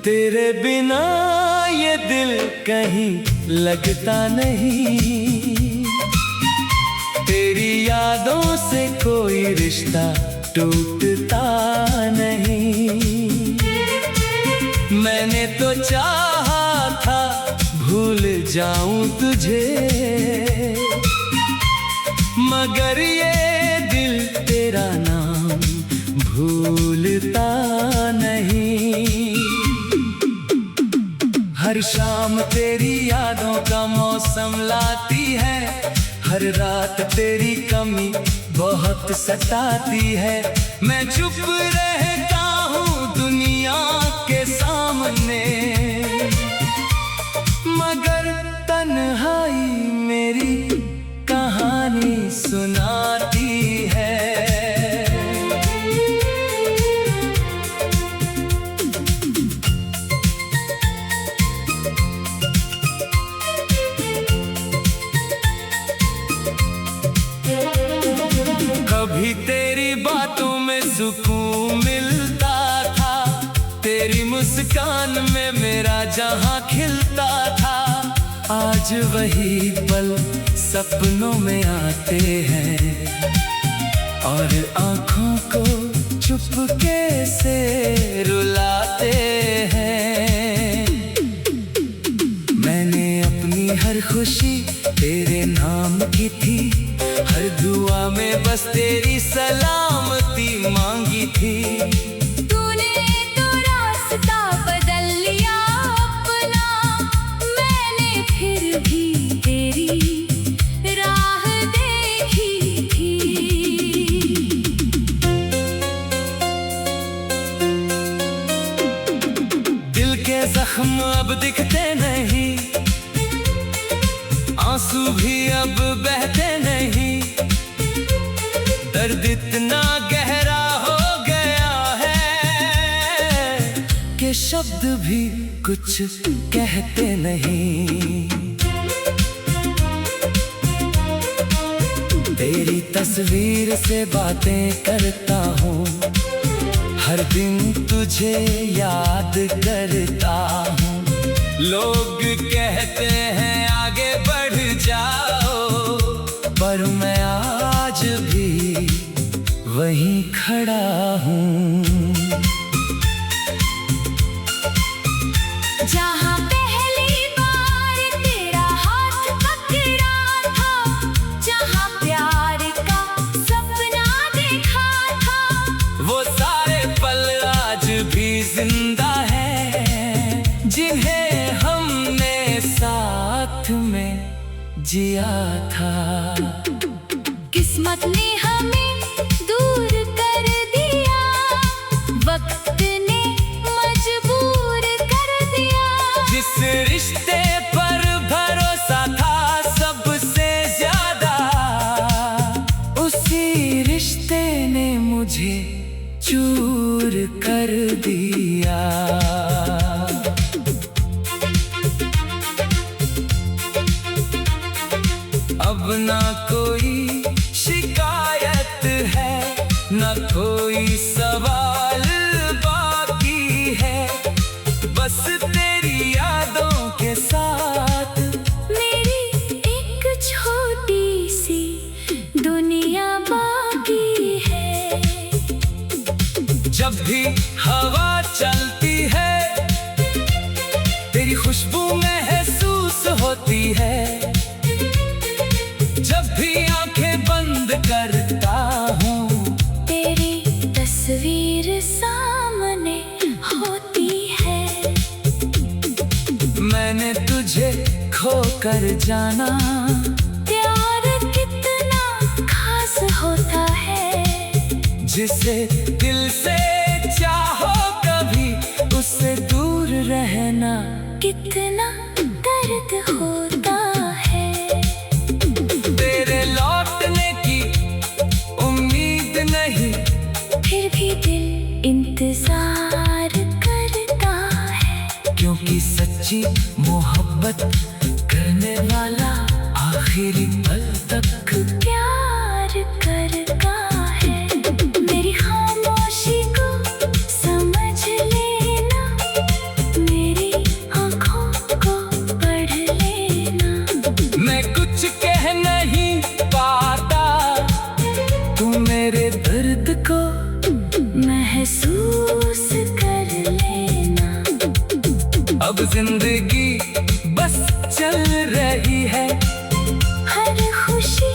तेरे बिना ये दिल कहीं लगता नहीं, तेरी यादों से कोई रिश्ता टूटता नहीं। मैंने तो चाहा था भूल जाऊं तुझे, मगर ये दिल तेरा नाम भूलता नहीं। हर शाम तेरी यादों का मौसम लाती है, हर रात तेरी कमी बहुत सताती है। मैं चुप रहता हूँ दुनिया के सामने, मगर तन्हाई मेरी कहानी सुनाती है। कभी तेरी बातों में सुकून मिलता था, तेरी मुस्कान में मेरा जहां खिलता था। आज वही पल सपनों में आते हैं और आँखों को चुपके से रुलाते हैं। मैंने अपनी हर खुशी तेरे नाम की थी, हर दुआ में बस तेरी सलामती मांगी थी। तूने तो रास्ता बदल लिया अपना, मैंने फिर भी तेरी राह देखी थी। दिल के जख्म अब दिखते नहीं, आंसू भी अब बहते नहीं। दर्द इतना गहरा हो गया है कि शब्द भी कुछ कहते नहीं। तेरी तस्वीर से बातें करता हूँ, हर दिन तुझे याद करता हूँ। लोग कहते हैं आगे बढ़ जाओ, पर मैं आज भी वहीं खड़ा हूँ। जहाँ पहली बार तेरा हाथ पकड़ा था, जहाँ प्यार का सपना देखा था, वो सारे पल आज भी जिंदा है, जिन्हें हमने साथ में जिया था। किस्मत ने हमें दूर कर दिया, वक्त ने मजबूर कर दिया। जिस रिश्ते पर भरोसा था सबसे ज्यादा, उसी रिश्ते ने मुझे चूर कर दिया। अब ना कोई शिकायत है, ना कोई सवाल बाकी है, बस तेरी यादों के साथ मेरी एक छोटी सी दुनिया बाकी है। जब भी हवा चलती है तेरी खुशबू महसूस होती है, जब भी आंखें बंद करता हूँ तेरी तस्वीर सामने होती है। मैंने तुझे खोकर जाना, प्यार कितना खास होता है। जिसे दिल से चाहो कभी उससे दूर रहना कितना दर्द होता है। तेरे लौटने की उम्मीद नहीं, फिर भी दिल इंतजार करता है। क्योंकि सच्ची मोहब्बत करने वाला आखिरी पल तक प्यार करता है। मेरी खामोशी को समझ लेना, मेरी आँखों को पढ़ लेना। मैं कुछ कह नहीं पाता, तू मेरे दर्द को महसूस कर लेना। अब जिंदगी बस चल रही है, हर खुशी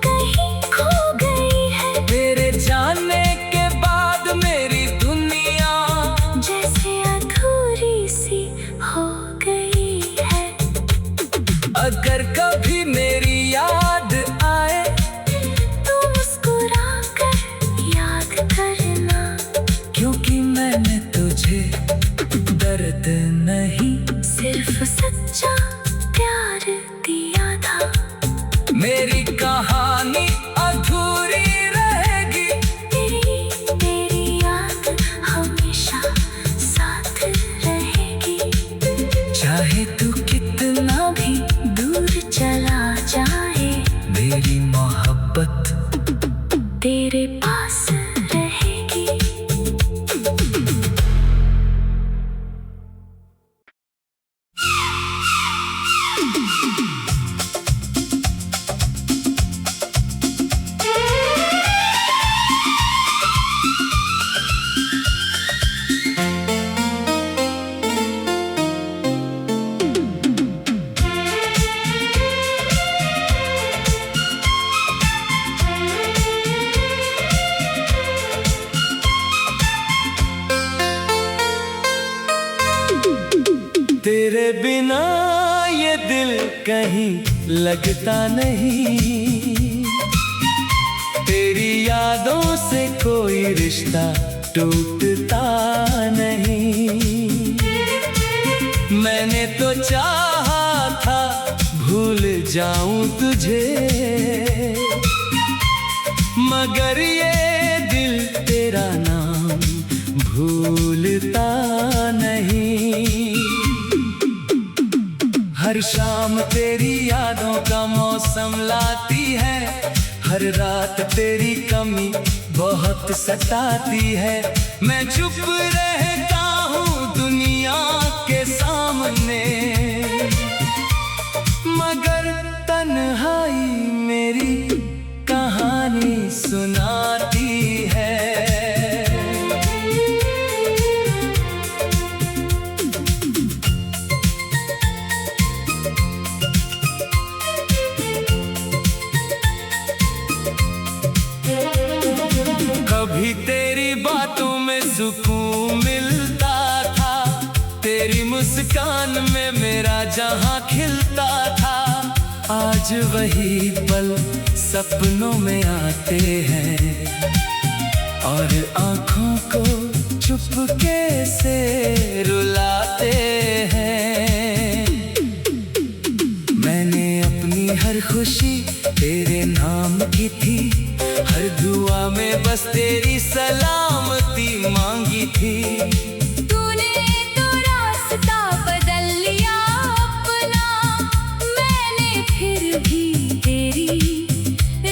कहीं खो गई है। तेरे जाने के बाद मेरी दुनिया जैसे अधूरी सी हो गई है। अगर कभी मेरी याद आए तू मुस्कुरा कर याद करना, क्योंकि मैंने तुझे दर्द नहीं सिर्फ सच्चा प्यार दिया था। मेरी कहानी अधूरी रहेगी, तेरी याद हमेशा साथ रहेगी। चाहे तू कितना भी दूर चला जाए, मेरी मोहब्बत तेरे पास रहेगी। तेरे बिना ये दिल कहीं लगता नहीं, तेरी यादों से कोई रिश्ता टूटता नहीं। मैंने तो चाहा था भूल जाऊं तुझे, मगर ये दिल तेरा नाम भूलता नहीं। हर शाम तेरी यादों का मौसम लाती है, हर रात तेरी कमी बहुत सताती है। मैं चुप रहता हूँ दुनिया के सामने, मगर तन्हाई मेरी कहानी सुनाती है। कभी तेरी बातों में सुकून मिलता था, तेरी मुस्कान में मेरा जहां खिलता था। आज वही पल सपनों में आते हैं और आंखों को चुपके से रुलाते हैं। मैंने अपनी हर खुशी तेरे नाम की थी, हर दुआ में बस तेरी सलामती मांगी थी। तूने तो रास्ता बदल लिया अपना, मैंने फिर भी तेरी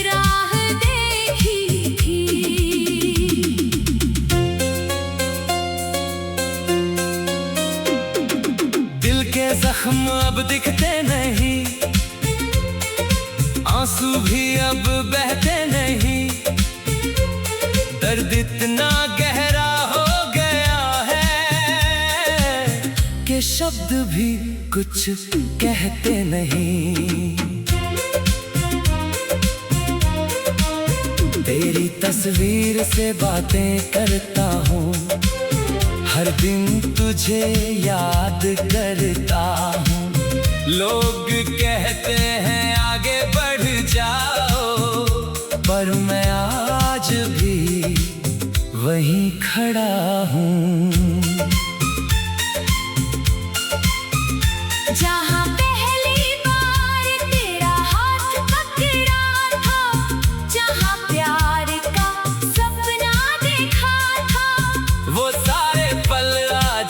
राह देखी थी। दिल के जख्म अब दिखते नहीं, आंसू भी अब बहते नहीं। दर्द इतना गहरा हो गया है कि शब्द भी कुछ कहते नहीं। तेरी तस्वीर से बातें करता हूँ, हर दिन तुझे याद करता हूँ। लोग कहते हैं आगे बढ़ जाओ, पर मैं आज भी वहीं खड़ा हूँ जहाँ पे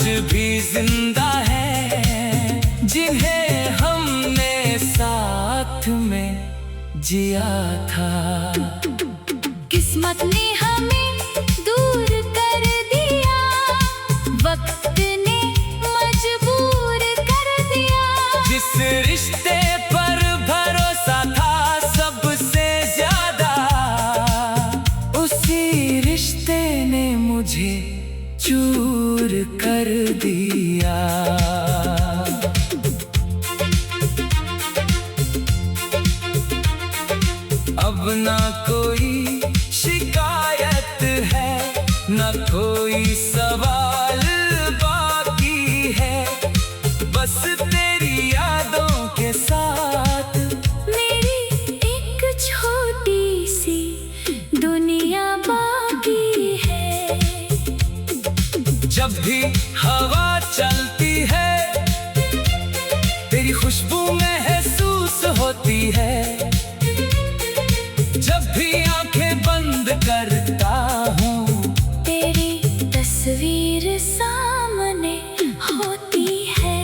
आज भी जिंदा है, जिन्हें हमने साथ में जिया था। किस्मत ने हमें दूर कर दिया, वक्त ने मजबूर कर दिया। जिस रिश्ते पर भरोसा था सबसे ज्यादा, उसी रिश्ते ने मुझे चूर कर दिया। अब ना कोई शिकायत है, ना कोई सवाल बाकी है, बस तेरी यादों के साथ मेरी एक छोटी सी दुनिया बाकी है। जब भी हवा चलती है तेरी खुशबू महसूस होती है, जब भी आंखें बंद करता हूँ तेरी तस्वीर सामने होती है।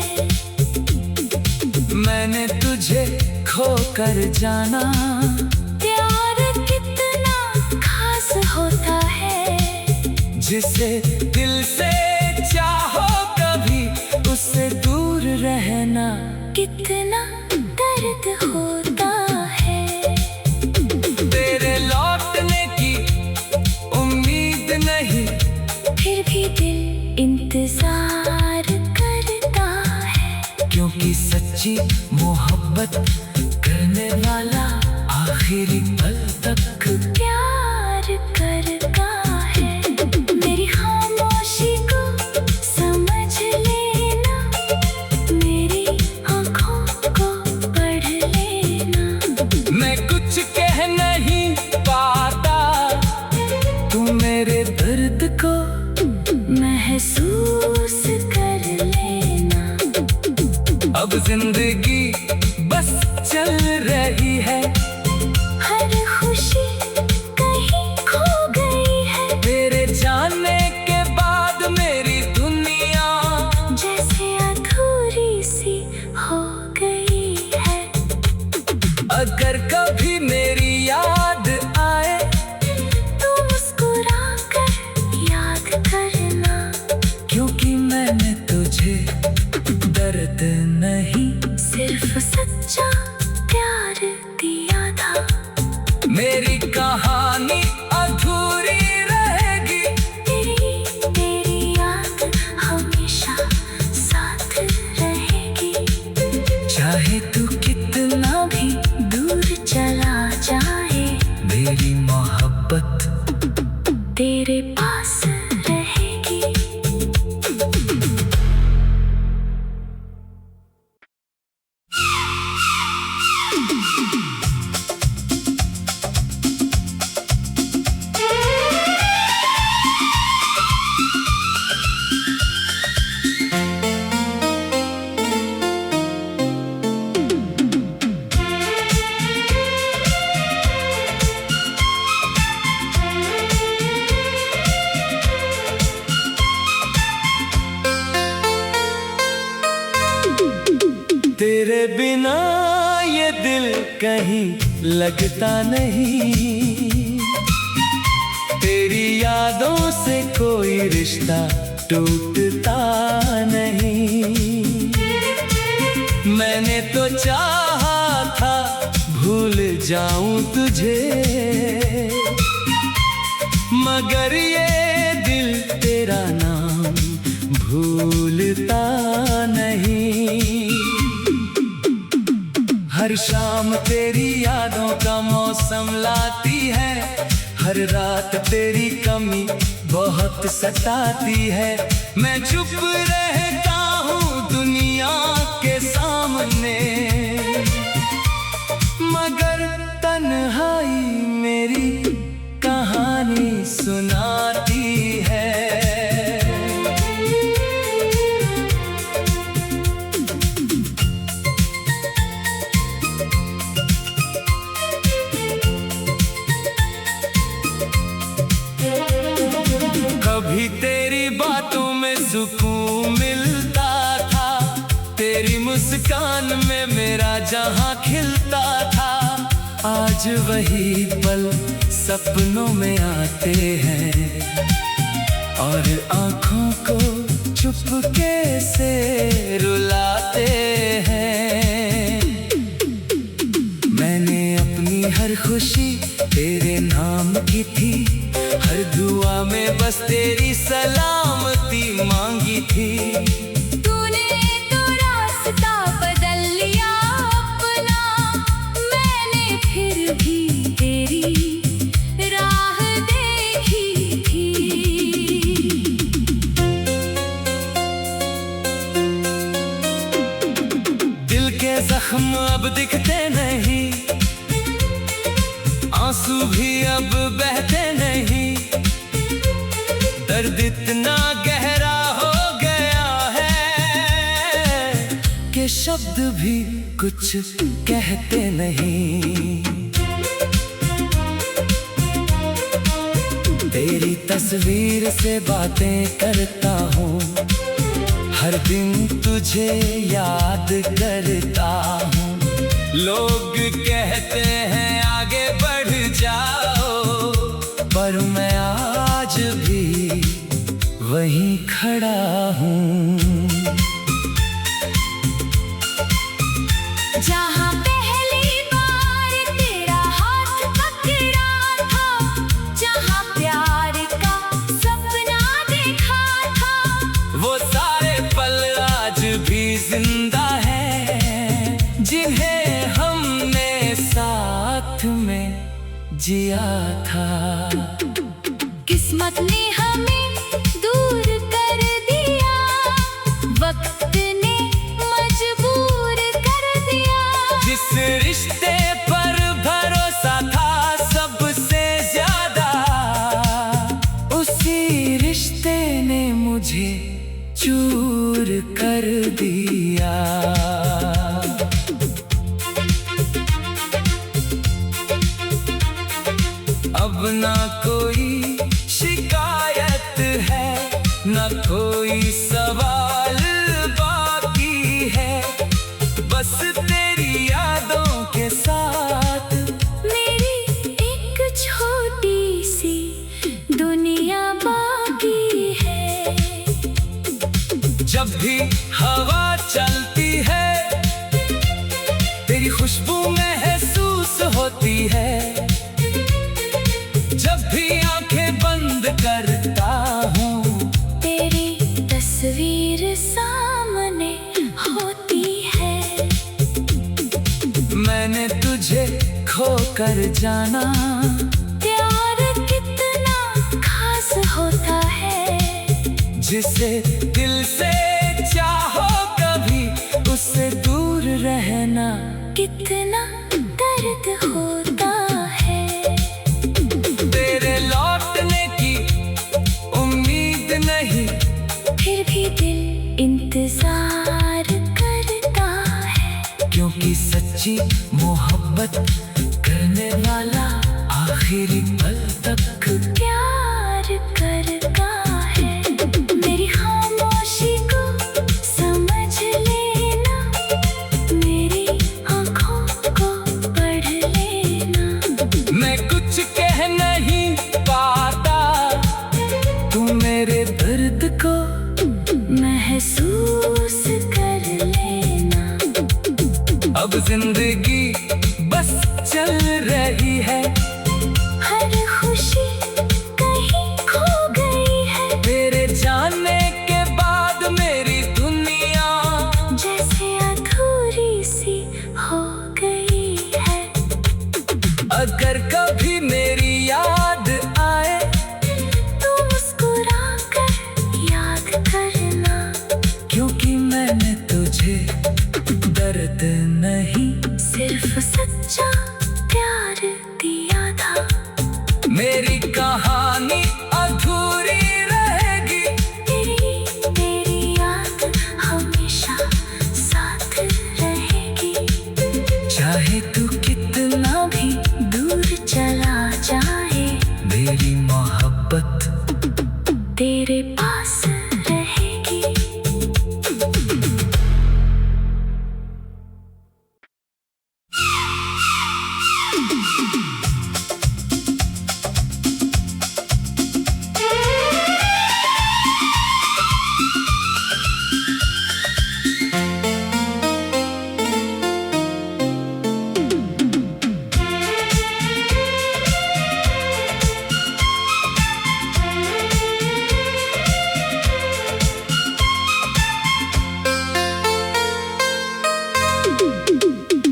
मैंने तुझे खोकर जाना, प्यार कितना खास होता है। जिसे दिल से चाहो कभी उससे दूर रहना कितना दर्द होता है। तेरे लौटने की उम्मीद नहीं, फिर भी दिल इंतजार करता है। क्योंकि सच्ची मोहब्बत करने वाला आखिरी पल तक प्यार करता है। मेरी खामोशी को समझ लेना, मेरी आँखों को पढ़ लेना। मैं कुछ कह नहीं पाता, तू मेरे दर्द को महसूस कर लेना। अब जिंदगी बस चल रही है, हर खुशी कहीं खो गई है। तेरे जाने के बाद मेरी दुनिया जैसे अधूरी सी हो गई है। अगर कभी मेरी याद आए तू मुस्कुरा कर याद करना, क्योंकि मैंने तुझे दर्द नहीं सिर्फ सच्चा प्यार दिया था। मेरी कहानी अधूरी रहेगी, तेरी याद हमेशा साथ रहेगी। चाहे तू कितना भी दूर चला जाए, मेरी मोहब्बत तेरे पास रहेगी। तेरे बिना ये दिल कहीं लगता नहीं, तेरी यादों से कोई रिश्ता टूटता नहीं। मैंने तो चाहा था भूल जाऊं तुझे, मगर ये दिल तेरा नाम भूलता नहीं। हर शाम तेरी यादों का मौसम लाती है, हर रात तेरी कमी बहुत सताती है। मैं चुप रहता हूँ दुनिया के सामने, मगर तन्हाई मेरी कहानी सुनाती है। कभी तेरी बातों में सुकून तेरी मुस्कान में मेरा जहां खिलता था, आज वही पल सपनों में आते हैं और आँखों को चुपके से रुलाते हैं। मैंने अपनी हर खुशी तेरे नाम की थी, हर दुआ में बस तेरी सलामती मांगी थी। तूने तो रास्ता बदल लिया अपना, मैंने फिर भी तेरी राह देखी थी। दिल के जख्म अब दिखते नहीं, आंसू भी अब बहते नहीं, दर्द इतना गहरा हो गया है कि शब्द भी कुछ कहते नहीं। तेरी तस्वीर से बातें करता हूँ, हर दिन तुझे याद करता हूँ। लोग कहते हैं आगे बढ़ जाओ, पर मैं आज भी वहीं खड़ा हूँ। जहाँ पहली बार तेरा हाथ पकड़ा था, जहाँ प्यार का सपना देखा था, वो सारे पल आज भी जिंदा हैं, जिन्हें हमने साथ में जिया था। किस्मत ने हमें दूर कर दिया, वक्त ने मजबूर कर दिया। जिस रिश्ते पर भरोसा था सबसे ज्यादा, उसी रिश्ते ने मुझे चूर कर दिया। अब ना कोई शिकायत है, ना कोई सवाल बाकी है, बस तेरी यादों के साथ मेरी एक छोटी सी दुनिया बाकी है। जब भी हवा चलती है, तेरी खुशबू महसूस होती है। जब भी आंखें बंद करता हूँ, तेरी तस्वीर सामने होती है। मैंने तुझे खो कर जाना, प्यार कितना खास होता है। जिसे दिल से चाहो कभी उससे दूर रहना कितना दर्द होता है। तेरे लौटने की उम्मीद नहीं, फिर भी दिल इंतजार करता है। क्योंकि सच्ची मोहब्बत करने वाला आखिरी पल तक प्यार करता है। मेरी खामोशी को समझ लेना, मेरी आँखों को पढ़ लेना। मैं कुछ कह नहीं पाता, तू मेरे दर्द को महसूस कर लेना। अब जिंदगी बस चल रही है, हर खुशी कहीं खो गई है। तेरे जाने के बाद मेरी दुनिया जैसे अधूरी सी हो गई है। अगर कभी मेरी याद आए, तू मुस्कुरा कर याद करना। क्योंकि मैंने तुझे दर्द नहीं सिर्फ सच्चा प्यार दिया था। मेरी कहानी अधूरी रहेगी, तेरी याद हमेशा साथ रहेगी। चाहे तू कितना भी दूर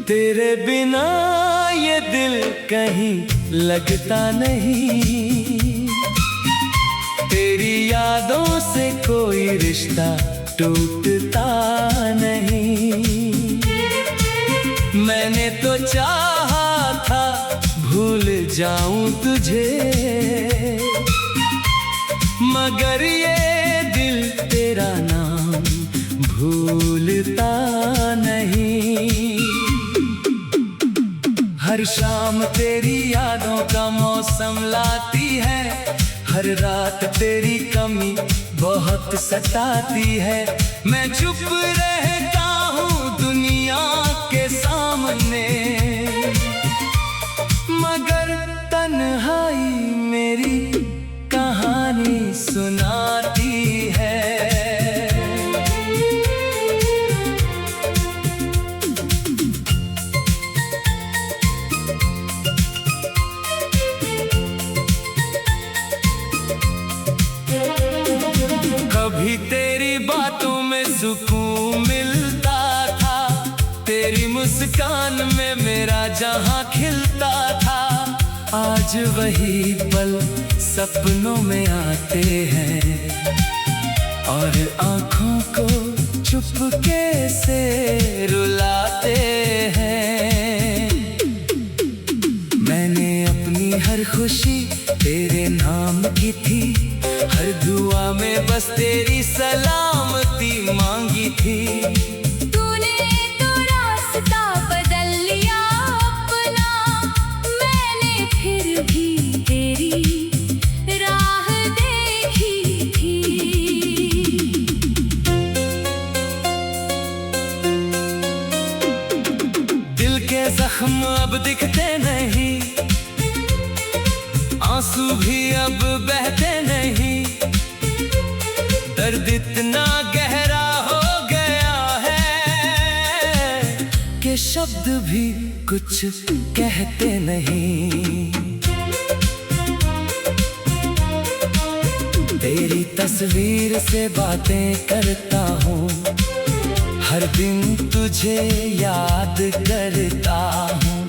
तेरे बिना ये दिल कहीं लगता नहीं, तेरी यादों से कोई रिश्ता टूटता नहीं। मैंने तो चाहा था भूल जाऊं तुझे, मगर ये दिल तेरा नाम भूलता नहीं। हर शाम तेरी यादों का मौसम लाती है, हर रात तेरी कमी बहुत सताती है। मैं चुप रहता हूँ दुनिया के सामने, मगर तन्हाई मेरी कहानी सुनाती है। कभी तेरी बातों में सुकून मिलता था, तेरी मुस्कान में मेरा जहां खिलता था। आज वही पल सपनों में आते हैं और आँखों को चुपके से रुलाते हैं। मैंने अपनी हर खुशी तेरे नाम की थी, हर दुआ में बस तेरी सलामती मांगी थी। तूने तो रास्ता बदल लिया अपना, मैंने फिर भी तेरी राह देखी थी। दिल के जख्म अब दिखते नहीं, आंसू भी अब बहते नहीं। दर्द इतना गहरा हो गया है कि शब्द भी कुछ कहते नहीं। तेरी तस्वीर से बातें करता हूँ, हर दिन तुझे याद करता हूँ।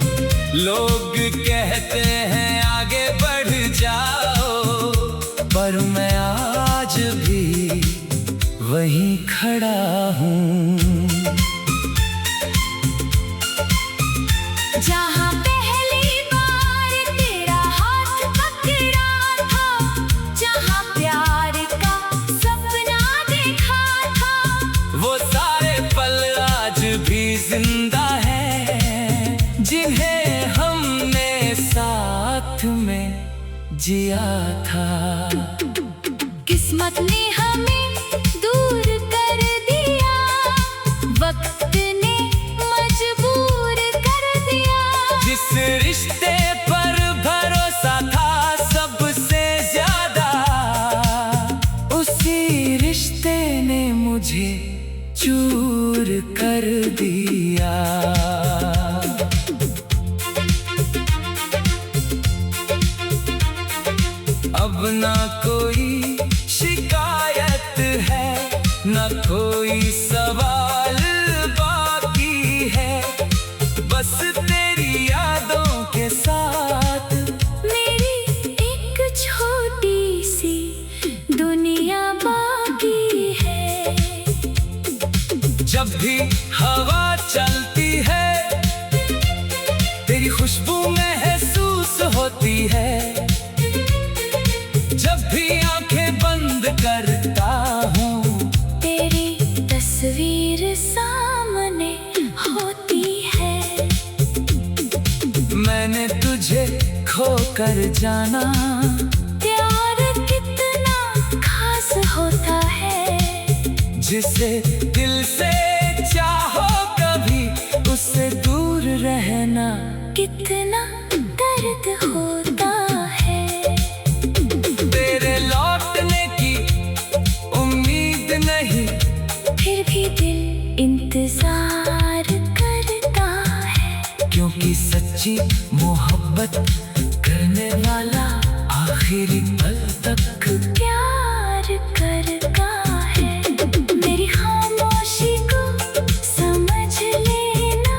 लोग कहते हैं आगे बढ़ जाओ, पर मैं आज भी वहीं खड़ा हूँ। जहाँ पहली बार तेरा हाथ पकड़ा था, जहाँ प्यार का सपना देखा था, वो सारे पल आज भी जिंदा हैं, जिन्हें हमने साथ में जिया था। किस्मत ने हमें दूर कर दिया, वक्त ने मजबूर कर दिया। जिस रिश्ते पर भरोसा था सबसे ज्यादा, उसी रिश्ते ने मुझे चूर कर दिया। अब ना कोई शिकायत है, ना कोई सवाल बाकी है, बस तेरी यादों के साथ मेरी एक छोटी सी दुनिया बाकी है। जब भी हवा चलती है तेरी खुशबू महसूस होती है, जब भी आंखें बंद करता हूँ तेरी तस्वीर सामने होती है। मैंने तुझे खोकर जाना, प्यार कितना खास होता है। जिसे दिल से चाहो कभी उससे दूर रहना कितना दर्द होता है। तेरे लौटने की उम्मीद नहीं, फिर भी दिल इंतजार करता है। क्योंकि सच्ची मोहब्बत करने वाला आखिरी पल तक प्यार करता है। मेरी खामोशी को समझ लेना,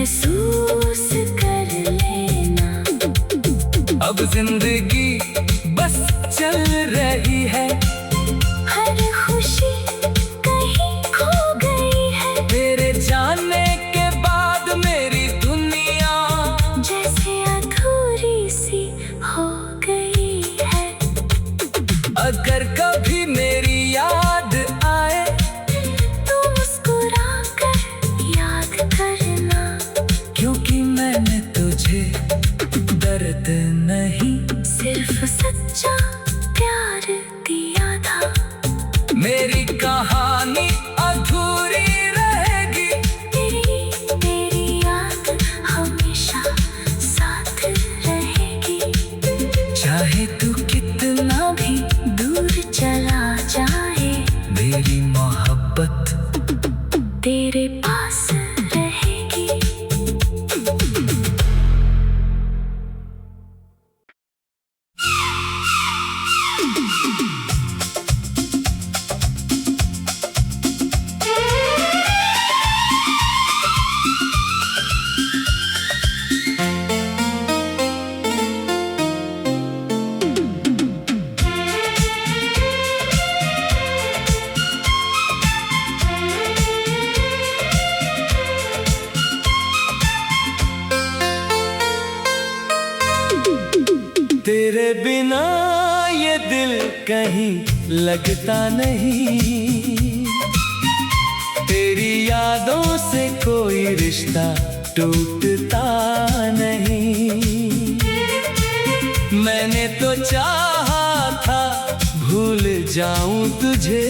महसूस कर लेना। अब जिंदगी बस चल रही है, हर खुशी कहीं खो गई है। तेरे जाने के बाद मेरी दुनिया जैसे अधूरी सी हो गई है। अगर कभी मेरी याद आए तो मुस्कुरा कर याद करना। क्योंकि मैंने तुझे दर्द नहीं सिर्फ सच्चा प्यार दिया था। मेरी कहानी अधूरी रहेगी, तेरी याद हमेशा साथ रहेगी। चाहे तू कितना भी दूर चला जाए, मेरी मोहब्बत तेरे पास रहेगी। तेरे बिना ये दिल कहीं लगता नहीं, तेरी यादों से कोई रिश्ता टूटता नहीं। मैंने तो चाहा था भूल जाऊं तुझे,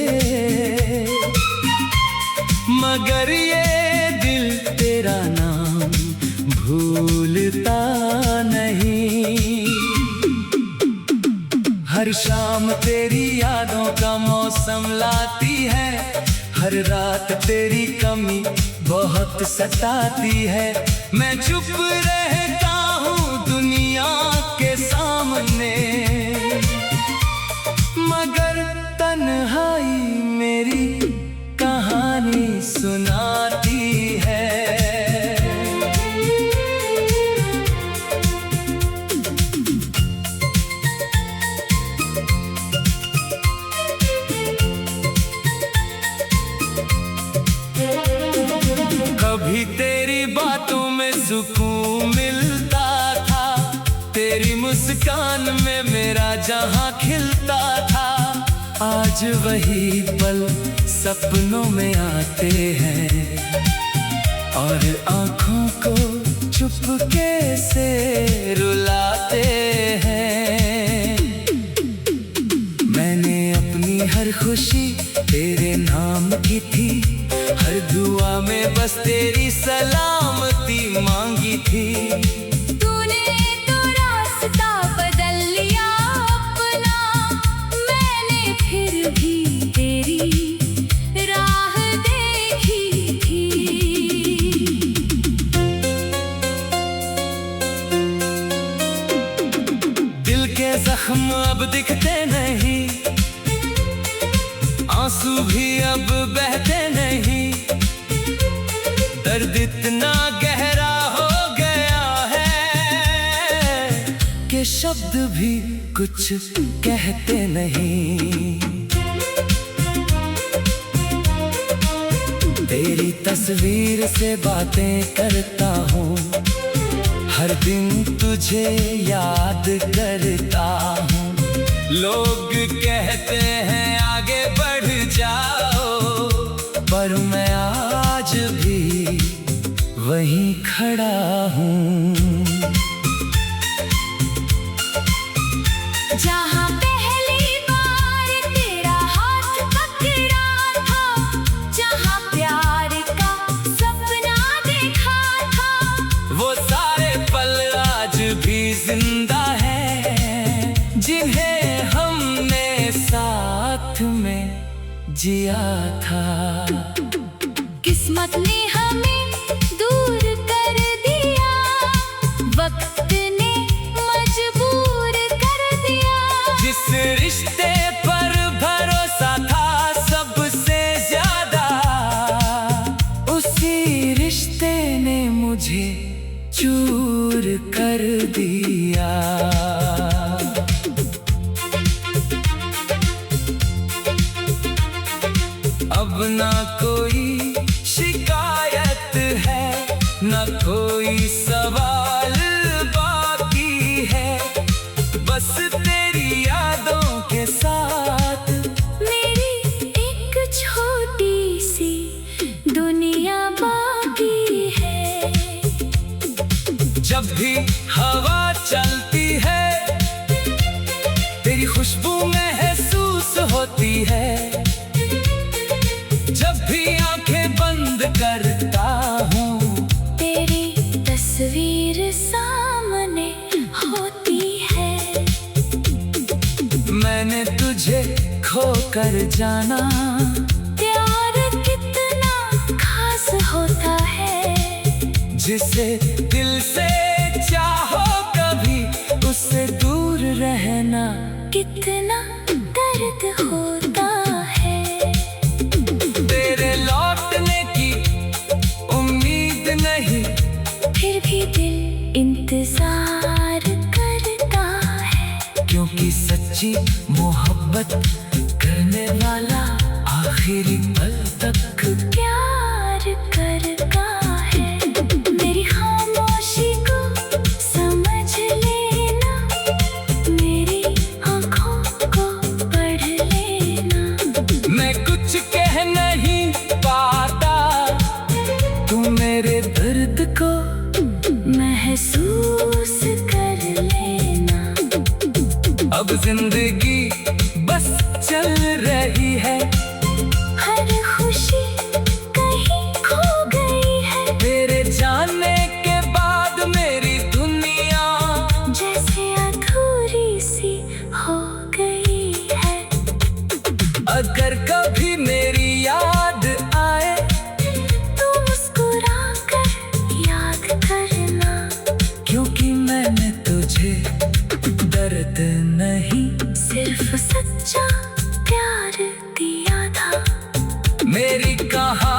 मगर ये दिल तेरा नाम भूलता नहीं। हर शाम तेरी यादों का मौसम लाती है, हर रात तेरी कमी बहुत सताती है। मैं चुप रहता हूँ दुनिया के सामने, मगर तन्हाई मेरी कहानी सुनाती है। कभी तेरी बातों में सुकून मिलता था, तेरी मुस्कान में मेरा जहां खिलता था। आज वही पल सपनों में आते हैं और आंखों को चुपके से रुलाते हैं। मैंने अपनी हर खुशी तेरे नाम की थी, हर दुआ में बस तेरी सलामती मांगी थी। तूने तो रास्ता बदल लिया अपना, मैंने फिर भी तेरी राह देखी थी। दिल के जख्म अब दिखते नहीं, आंसू भी अब बहते नहीं। दर्द इतना गहरा हो गया है कि शब्द भी कुछ कहते नहीं। तेरी तस्वीर से बातें करता हूँ, हर दिन तुझे याद करता हूँ। लोग कहते हैं आगे बढ़ जाओ, पर मैं आज भी वहीं खड़ा हूँ। जहाँ पहली बार तेरा हाथ पकड़ा था, जहाँ प्यार का सपना देखा था, वो सारे पल आज भी जिंदा हैं, जिन्हें हमने साथ में जिया था। किस्मत ने हमें दूर कर दिया, वक्त ने मजबूर कर दिया। जिस रिश्ते पर भरोसा था सबसे ज्यादा, उसी रिश्ते ने मुझे चूर कर दिया। अब ना कोई शिकायत है, ना कोई सवाल बाकी है, बस तेरी यादों के साथ मेरी एक छोटी सी दुनिया बाकी है। जब भी हवा चलती है तेरी खुशबू महसूस होती है, जब भी आंखें बंद करता हूँ तेरी तस्वीर सामने होती है। मैंने तुझे खोकर जाना, प्यार कितना खास होता है, जिसे दिल से चाहो कभी उससे दूर रहना कितना दर्द होता है। तेरे लौटने की उम्मीद नहीं, फिर भी दिल इंतजार करता है, क्योंकि सच्ची मोहब्बत करने वाला आखिरी पल तक प्यार करता है। मेरी खामोशी को समझ लेना, मेरी आँखों को पढ़ लेना। मैं कुछ कह नहीं पाता, तू मेरे दर्द को महसूस कर लेना। अब जिंदगी बस चल रही है, हर खुशी कहीं खो गई है, तेरे जाने के बाद मेरी दुनिया जैसे अधूरी सी हो गई है। अगर कभी मेरी याद आए तू मुस्कुरा कर याद करना, क्योंकि मैंने तुझे दर्द नहीं सिर्फ सच्चा प्यार दिया था। मेरी कहानी